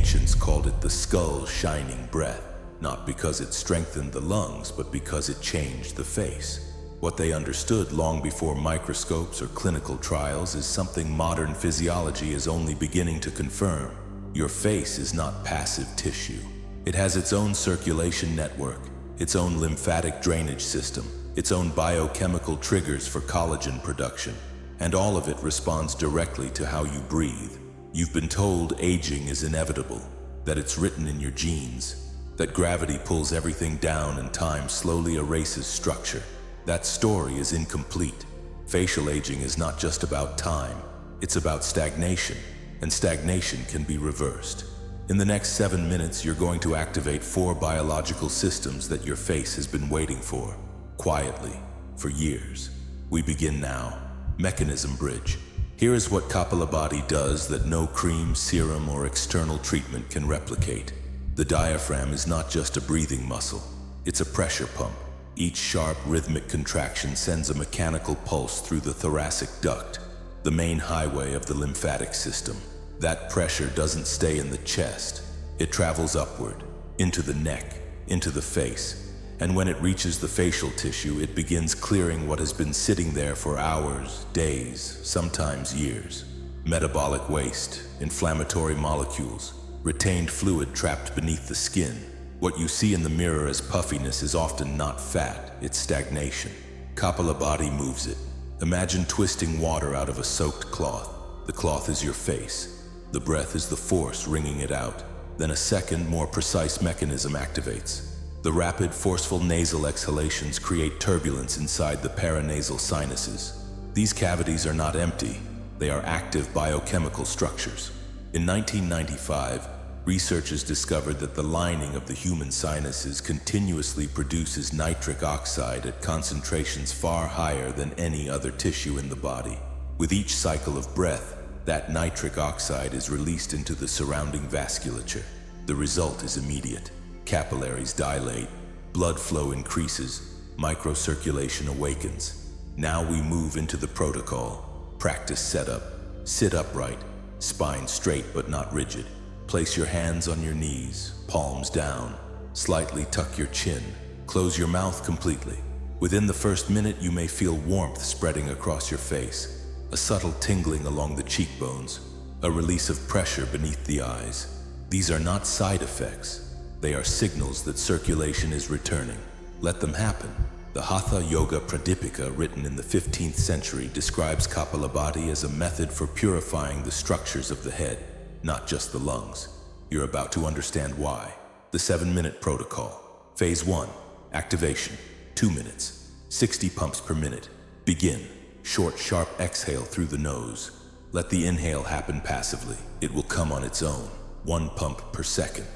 ancients called it the skull's shining breath, not because it strengthened the lungs, but because it changed the face. What they understood long before microscopes or clinical trials is something modern physiology is only beginning to confirm. Your face is not passive tissue. It has its own circulation network, its own lymphatic drainage system, its own biochemical triggers for collagen production, and all of it responds directly to how you breathe. You've been told aging is inevitable, that it's written in your genes, that gravity pulls everything down and time slowly erases structure. That story is incomplete. Facial aging is not just about time, it's about stagnation, and stagnation can be reversed. In the next 7 minutes, you're going to activate 4 biological systems that your face has been waiting for, quietly, for years. We begin now. Mechanism bridge. Here is what Kapalabhati does that no cream, serum, or external treatment can replicate. The diaphragm is not just a breathing muscle, it's a pressure pump. Each sharp, rhythmic contraction sends a mechanical pulse through the thoracic duct, the main highway of the lymphatic system. That pressure doesn't stay in the chest. It travels upward, into the neck, into the face, and when it reaches the facial tissue, it begins clearing what has been sitting there for hours, days, sometimes years. Metabolic waste, inflammatory molecules, retained fluid trapped beneath the skin. What you see in the mirror as puffiness is often not fat, it's stagnation. Kapalabhati moves it. Imagine twisting water out of a soaked cloth. The cloth is your face. The breath is the force wringing it out. Then a second, more precise mechanism activates. The rapid, forceful nasal exhalations create turbulence inside the paranasal sinuses. These cavities are not empty, they are active biochemical structures. In 1995, researchers discovered that the lining of the human sinuses continuously produces nitric oxide at concentrations far higher than any other tissue in the body. With each cycle of breath, that nitric oxide is released into the surrounding vasculature. The result is immediate. Capillaries dilate, blood flow increases, microcirculation awakens. Now we move into the protocol. Practice setup. Sit upright, spine straight but not rigid. Place your hands on your knees, palms down. Slightly tuck your chin. Close your mouth completely. Within the first minute, you may feel warmth spreading across your face, a subtle tingling along the cheekbones, a release of pressure beneath the eyes. These are not side effects. They are signals that circulation is returning. Let them happen. The Hatha Yoga Pradipika, written in the 15th century, describes Kapalabhati as a method for purifying the structures of the head, not just the lungs. You're about to understand why. The 7-minute protocol. Phase 1. Activation. 2 minutes. 60 pumps per minute. Begin. Short, sharp exhale through the nose. Let the inhale happen passively. It will come on its own. 1 pump per second.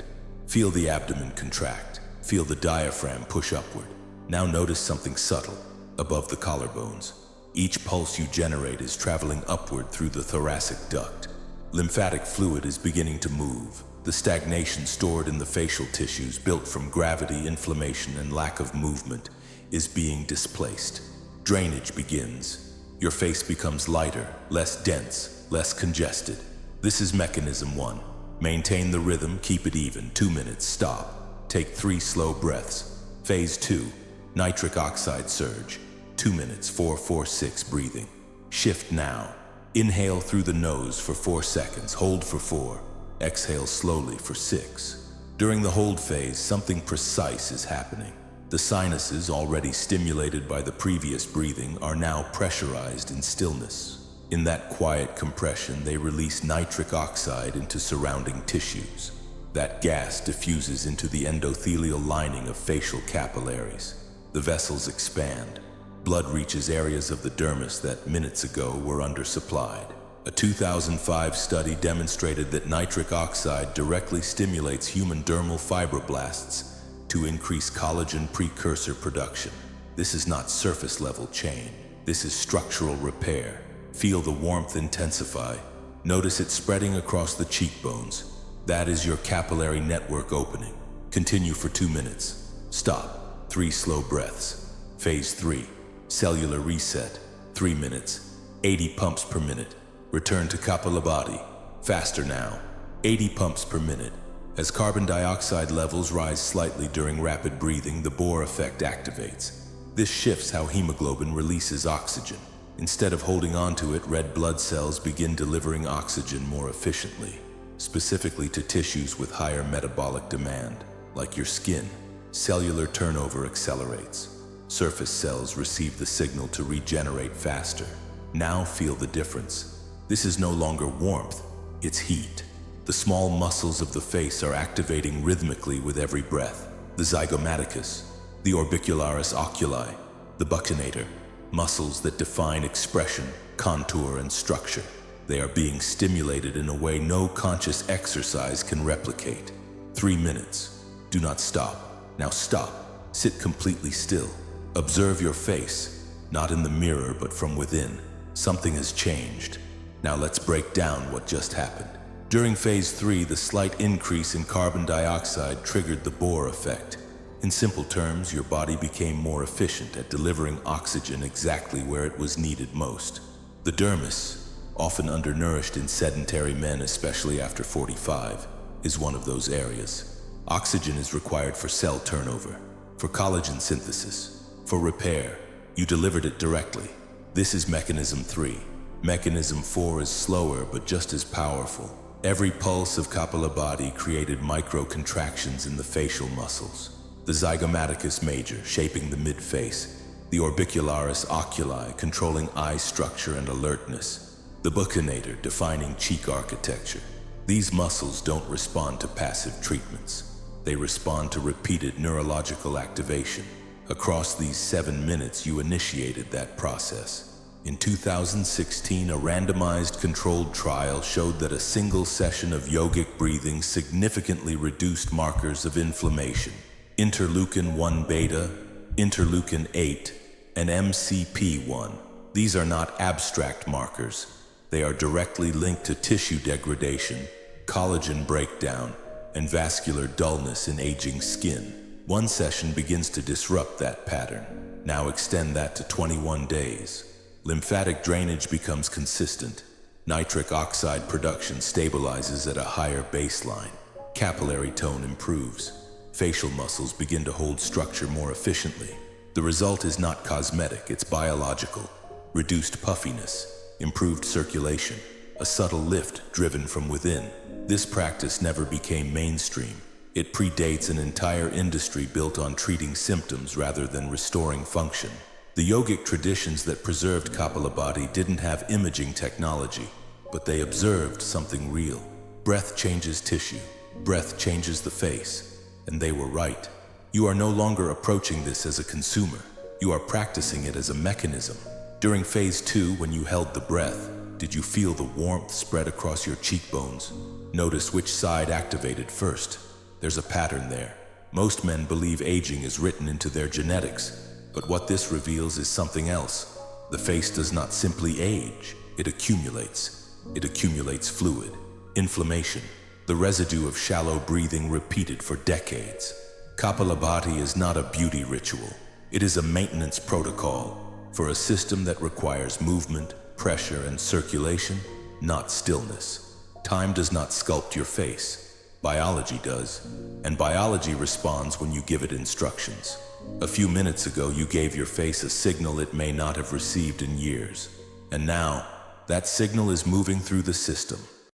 Feel the abdomen contract. Feel the diaphragm push upward. Now notice something subtle, above the collarbones. Each pulse you generate is traveling upward through the thoracic duct. Lymphatic fluid is beginning to move. The stagnation stored in the facial tissues, built from gravity, inflammation, and lack of movement, is being displaced. Drainage begins. Your face becomes lighter, less dense, less congested. This is mechanism 1. Maintain the rhythm, keep it even. 2 minutes, stop. Take 3 slow breaths. Phase 2. Nitric oxide surge. 2 minutes, 4-4-6 breathing. Shift now. Inhale through the nose for 4 seconds. Hold for 4. Exhale slowly for 6. During the hold phase, something precise is happening. The sinuses, already stimulated by the previous breathing, are now pressurized in stillness. In that quiet compression, they release nitric oxide into surrounding tissues. That gas diffuses into the endothelial lining of facial capillaries. The vessels expand. Blood reaches areas of the dermis that minutes ago were undersupplied. A 2005 study demonstrated that nitric oxide directly stimulates human dermal fibroblasts to increase collagen precursor production. This is not surface-level change. This is structural repair. Feel the warmth intensify. Notice it spreading across the cheekbones. That is your capillary network opening. Continue for 2 minutes. Stop. 3 slow breaths. Phase 3. Cellular reset. 3 minutes. 80 pumps per minute. Return to Kapalabhati. Faster now. 80 pumps per minute. As carbon dioxide levels rise slightly during rapid breathing, the Bohr effect activates. This shifts how hemoglobin releases oxygen. Instead of holding onto it, red blood cells begin delivering oxygen more efficiently, specifically to tissues with higher metabolic demand, like your skin. Cellular turnover accelerates. Surface cells receive the signal to regenerate faster. Now feel the difference. This is no longer warmth, it's heat. The small muscles of the face are activating rhythmically with every breath. The zygomaticus, the orbicularis oculi, the buccinator, muscles that define expression, contour, and structure. They are being stimulated in a way no conscious exercise can replicate. 3 minutes. Do not stop. Now stop. Sit completely still. Observe your face, not in the mirror but from within. Something has changed. Now let's break down what just happened. During phase 3, the slight increase in carbon dioxide triggered the Bohr effect. In simple terms, your body became more efficient at delivering oxygen exactly where it was needed most. The dermis, often undernourished in sedentary men, especially after 45, is one of those areas. Oxygen is required for cell turnover, for collagen synthesis, for repair. You delivered it directly. This is mechanism 3. Mechanism 4 is slower but just as powerful. Every pulse of Kapalabhati created micro-contractions in the facial muscles. The zygomaticus major, shaping the mid-face. The orbicularis oculi, controlling eye structure and alertness. The buccinator, defining cheek architecture. These muscles don't respond to passive treatments. They respond to repeated neurological activation. Across these 7 minutes, you initiated that process. In 2016, a randomized controlled trial showed that a single session of yogic breathing significantly reduced markers of inflammation. Interleukin-1 beta, interleukin-8, and MCP-1. These are not abstract markers. They are directly linked to tissue degradation, collagen breakdown, and vascular dullness in aging skin. One session begins to disrupt that pattern. Now extend that to 21 days. Lymphatic drainage becomes consistent. Nitric oxide production stabilizes at a higher baseline. Capillary tone improves. Facial muscles begin to hold structure more efficiently. The result is not cosmetic, it's biological. Reduced puffiness, improved circulation, a subtle lift driven from within. This practice never became mainstream. It predates an entire industry built on treating symptoms rather than restoring function. The yogic traditions that preserved Kapalabhati didn't have imaging technology, but they observed something real. Breath changes tissue, breath changes the face, and they were right. You are no longer approaching this as a consumer. You are practicing it as a mechanism. During phase 2, when you held the breath, did you feel the warmth spread across your cheekbones? Notice which side activated first. There's a pattern there. Most men believe aging is written into their genetics, but what this reveals is something else. The face does not simply age, it accumulates. It accumulates fluid, inflammation, the residue of shallow breathing repeated for decades. Kapalabhati is not a beauty ritual. It is a maintenance protocol for a system that requires movement, pressure, and circulation, not stillness. Time does not sculpt your face. Biology does, and biology responds when you give it instructions. A few minutes ago, you gave your face a signal it may not have received in years. And now, that signal is moving through the system.